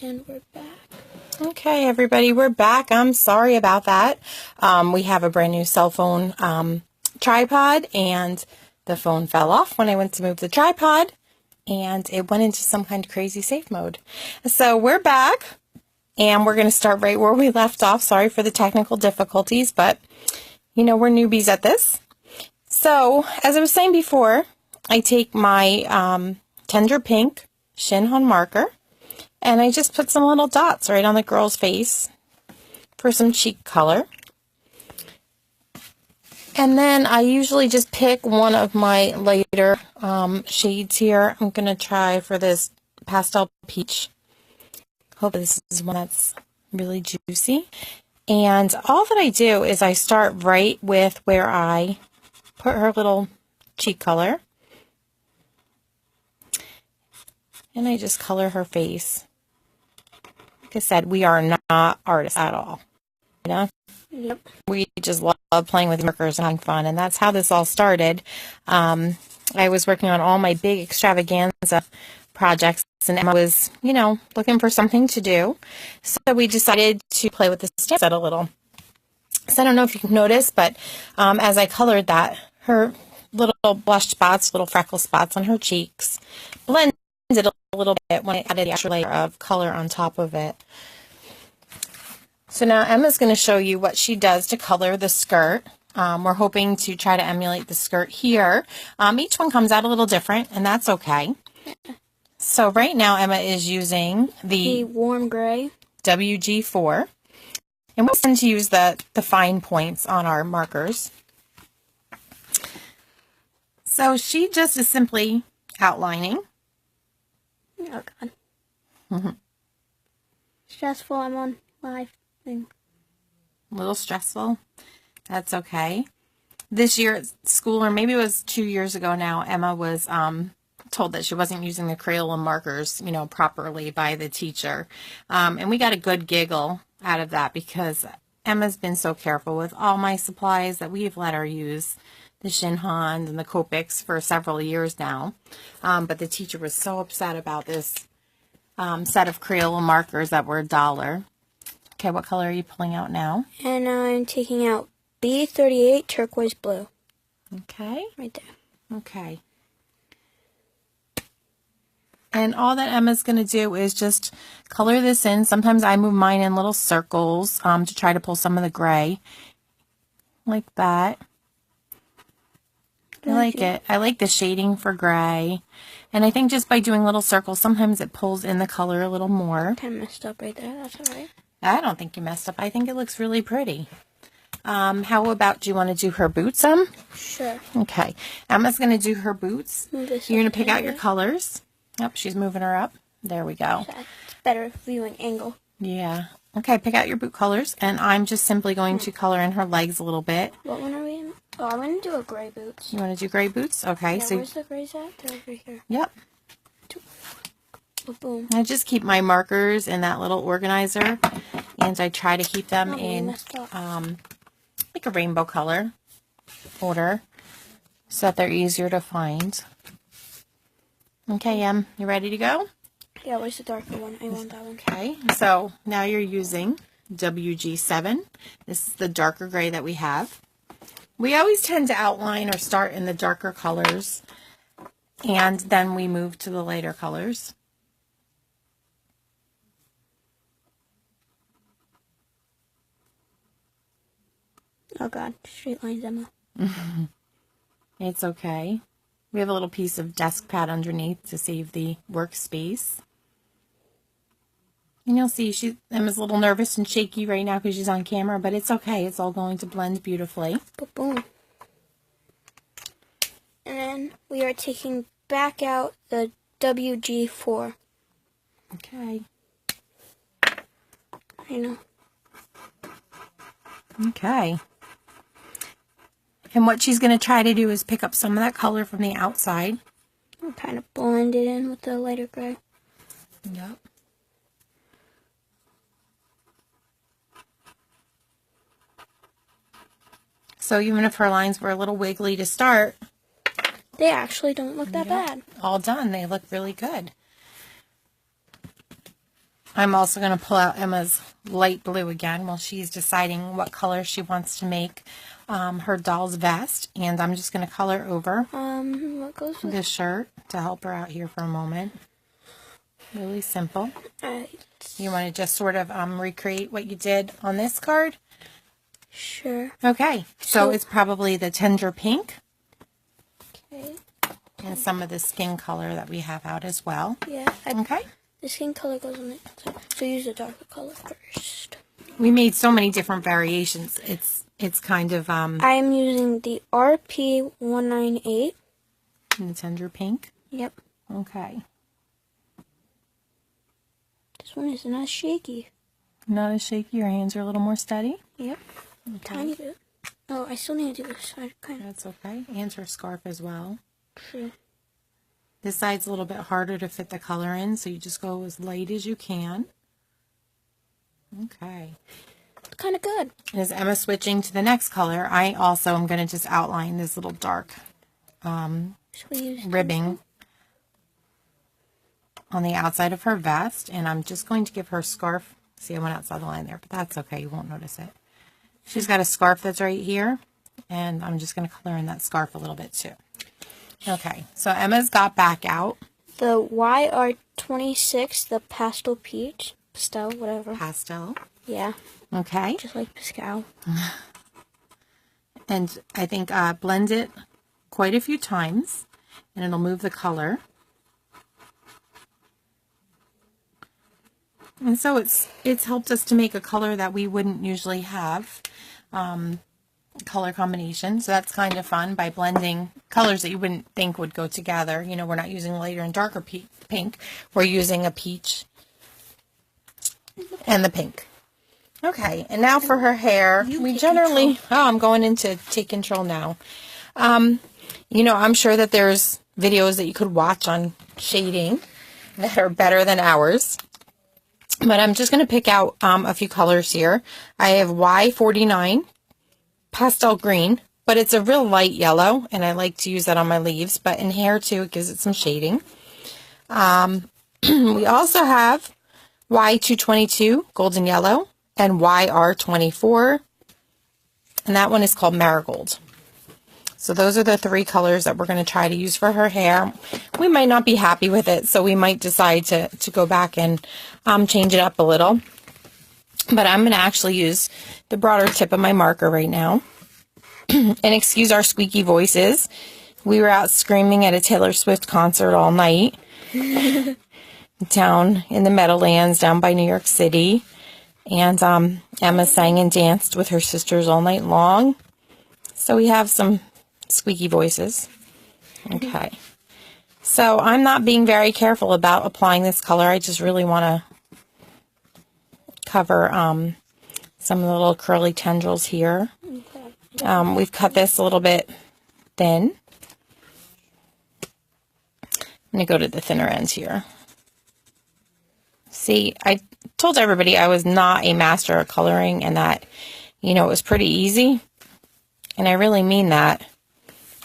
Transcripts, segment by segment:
And we're back. Okay, everybody, we're back. I'm sorry about that. We have a brand new cell phone tripod, and the phone fell off when I went to move the tripod, and it went into some kind of crazy safe mode. So we're back, and we're going to start right where we left off. Sorry for the technical difficulties, but, you know, we're newbies at this. So, as I was saying before, I take my Tender Pink Shinhan marker, and I just put some little dots right on the girl's face for some cheek color. And then I usually just pick one of my lighter shades here. I'm going to try for this pastel peach. Hope this is one that's really juicy. And all that I do is I start right with where I put her little cheek color. And I just color her face. Like I said, we are not artists at all. You know? Yep. We just love playing with markers and having fun. And that's how this all started. I was working on all my big extravaganza projects, and Emma was, you know, looking for something to do. So we decided to play with the stamp set a little. So I don't know if you can notice, but as I colored that, her little blush spots, little freckle spots on her cheeks blended a little bit when I added the extra layer of color on top of it. So now Emma's going to show you what she does to color the skirt. We're hoping to try to emulate the skirt here. Each one comes out a little different, and that's okay. So right now Emma is using the warm gray WG4. And we tend to use the fine points on our markers. So she just is simply outlining. Oh, God. Stressful. I'm on live thing. A little stressful. That's okay. This year at school, or maybe it was 2 years ago now, Emma was told that she wasn't using the Crayola markers, you know, properly by the teacher. And we got a good giggle out of that because Emma's been so careful with all my supplies that we've let her use the Shinhan and the Copics for several years now. But the teacher was so upset about this set of Crayola markers that were $1. Okay, what color are you pulling out now? And I'm taking out B38 turquoise blue. Okay. Right there. Okay. And all that Emma's going to do is just color this in. Sometimes I move mine in little circles to try to pull some of the gray. Like that. I like it. I like the shading for gray. And I think just by doing little circles, sometimes it pulls in the color a little more. Kind of messed up right there. That's all right. I don't think you messed up. I think it looks really pretty. How about, do you want to do her boots some? Sure. Okay. Emma's going to do her boots. You're going to pick out your colors. Yep, she's moving her up. There we go. It's better viewing angle. Yeah. Okay, pick out your boot colors, and I'm just simply going to color in her legs a little bit. What one are we in? Oh, I'm going to do a gray boots. You want to do gray boots? Okay. Yeah, where's the grays at? They're over here. Yep. Oh, boom. I just keep my markers in that little organizer, and I try to keep them in like a rainbow color order so that they're easier to find. Okay, you ready to go? Yeah, where's the darker one? I want that one. Okay, so now you're using WG7. This is the darker gray that we have. We always tend to outline or start in the darker colors, and then we move to the lighter colors. Oh, God. Straight lines, Emma. It's okay. We have a little piece of desk pad underneath to save the workspace. And you'll see Emma's a little nervous and shaky right now because she's on camera, but it's okay. It's all going to blend beautifully. Boom. And then we are taking back out the WG4. Okay. I know. Okay. And what she's going to try to do is pick up some of that color from the outside. I'll kind of blend it in with the lighter gray. Yep. So even if her lines were a little wiggly to start, they actually don't look that bad. All done. They look really good. I'm also going to pull out Emma's light blue again while she's deciding what color she wants to make her doll's vest. And I'm just going to color over what goes with this shirt to help her out here for a moment. Really simple. You want to just sort of recreate what you did on this card? Sure. Okay, so it's probably the tender pink. Okay. And some of the skin color that we have out as well. Yeah. Okay. The skin color goes on it. So use the darker color first. We made so many different variations. It's kind of I'm using the RP198. in the tender pink. Yep. Okay. This one is not shaky. Not as shaky. Your hands are a little more steady. Yep. Okay. Tiny bit. Oh, I still need to do this side, kind of. That's okay. And her scarf as well. True. This side's a little bit harder to fit the color in, so you just go as light as you can. Okay. It's kind of good. And as Emma's switching to the next color, I also am going to just outline this little dark ribbing on the outside of her vest, and I'm just going to give her a scarf. See, I went outside the line there, but that's okay. You won't notice it. She's got a scarf that's right here, and I'm just going to color in that scarf a little bit too. Okay, so Emma's got back out. The YR26, the pastel peach. Pastel, whatever. Pastel. Yeah. Okay. Just like Pascal. And I think blend it quite a few times, and it'll move the color. And so it's helped us to make a color that we wouldn't usually have. Color combination, so that's kind of fun by blending colors that you wouldn't think would go together. You know, we're not using lighter and darker pink. We're using a peach and the pink. Okay, and now for her hair, we generally, I'm going into take control now. You know, I'm sure that there's videos that you could watch on shading that are better than ours. But I'm just going to pick out a few colors here. I have Y49 pastel green, but it's a real light yellow, and I like to use that on my leaves, but in hair too, it gives it some shading. We also have Y222 golden yellow and YR24, and that one is called marigold. So those are the three colors that we're going to try to use for her hair. We might not be happy with it, so we might decide to go back and change it up a little. But I'm going to actually use the broader tip of my marker right now. And excuse our squeaky voices. We were out screaming at a Taylor Swift concert all night. Down in the Meadowlands, down by New York City. And Emma sang and danced with her sisters all night long. So we have some squeaky voices. Okay. So I'm not being very careful about applying this color. I just really want to cover some of the little curly tendrils here. We've cut this a little bit thin. I'm going to go to the thinner ends here. See, I told everybody I was not a master at coloring and that, you know, it was pretty easy. And I really mean that.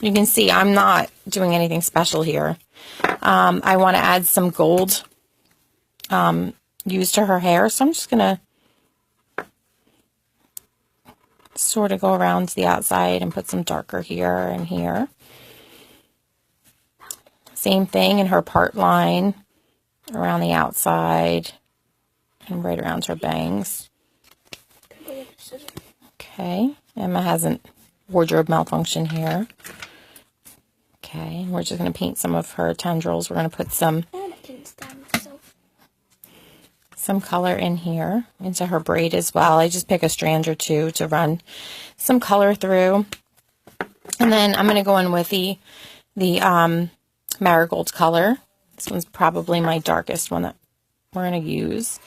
You can see I'm not doing anything special here. I want to add some gold used to her hair, so I'm just going to sort of go around to the outside and put some darker here and here. Same thing in her part line, around the outside, and right around her bangs. Okay, Emma has a wardrobe malfunction here. Okay, we're just going to paint some of her tendrils. We're going to put some color in here into her braid as well. I just pick a strand or two to run some color through. And then I'm going to go in with the marigold color. This one's probably my darkest one that we're going to use.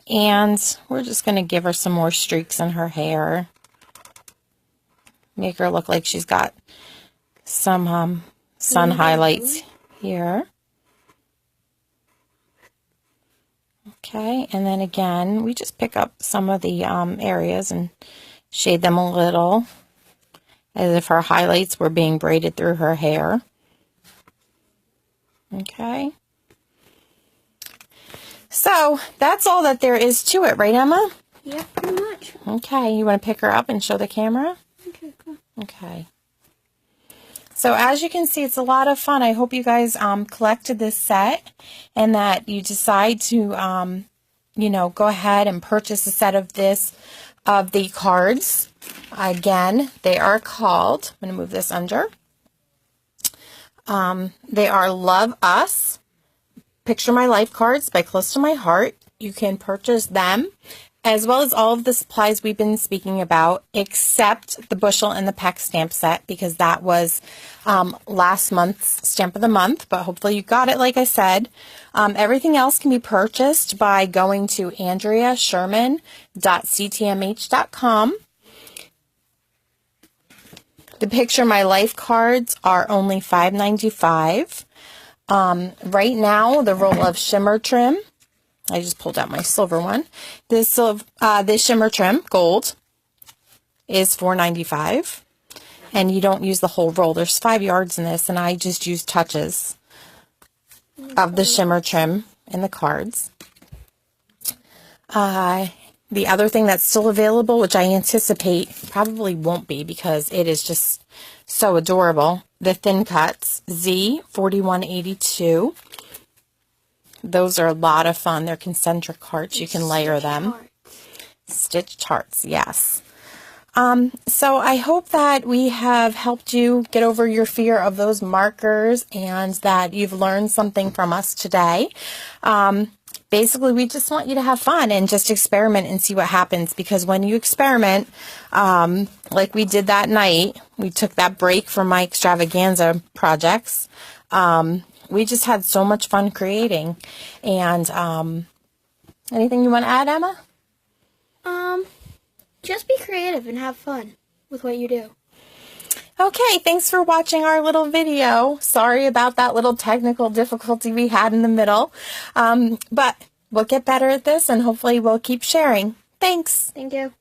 And we're just going to give her some more streaks in her hair. Make her look like she's got some sun highlights here. Okay, and then again, we just pick up some of the areas and shade them a little, as if her highlights were being braided through her hair. Okay. So that's all that there is to it, right, Emma? Yeah, pretty much. Okay, you want to pick her up and show the camera? Okay, cool. Okay. So as you can see, it's a lot of fun. I hope you guys collected this set and that you decide to, you know, go ahead and purchase a set of the cards. Again, they are called, I'm going to move this under. They are Love Us, Picture My Life cards by Close to My Heart. You can purchase them, as well as all of the supplies we've been speaking about, except the Bushel and the Peck stamp set, because that was last month's stamp of the month, but hopefully you got it like I said. Everything else can be purchased by going to andreasherman.ctmh.com. The Picture My Life cards are only $5.95. Right now, the roll of shimmer trim, I just pulled out my silver one. This shimmer trim, gold, is $4.95. And you don't use the whole roll. There's 5 yards in this, and I just use touches of the shimmer trim in the cards. The other thing that's still available, which I anticipate probably won't be because it is just so adorable, the Thin Cuts Z4182. Those are a lot of fun. They're concentric hearts. You can layer them. Stitched hearts, yes. So I hope that we have helped you get over your fear of those markers and that you've learned something from us today. Basically, we just want you to have fun and just experiment and see what happens, because when you experiment, like we did that night, we took that break from my extravaganza projects. We just had so much fun creating. And anything you want to add, Emma? Just be creative and have fun with what you do. Okay, thanks for watching our little video. Sorry about that little technical difficulty we had in the middle. But we'll get better at this and hopefully we'll keep sharing. Thanks. Thank you.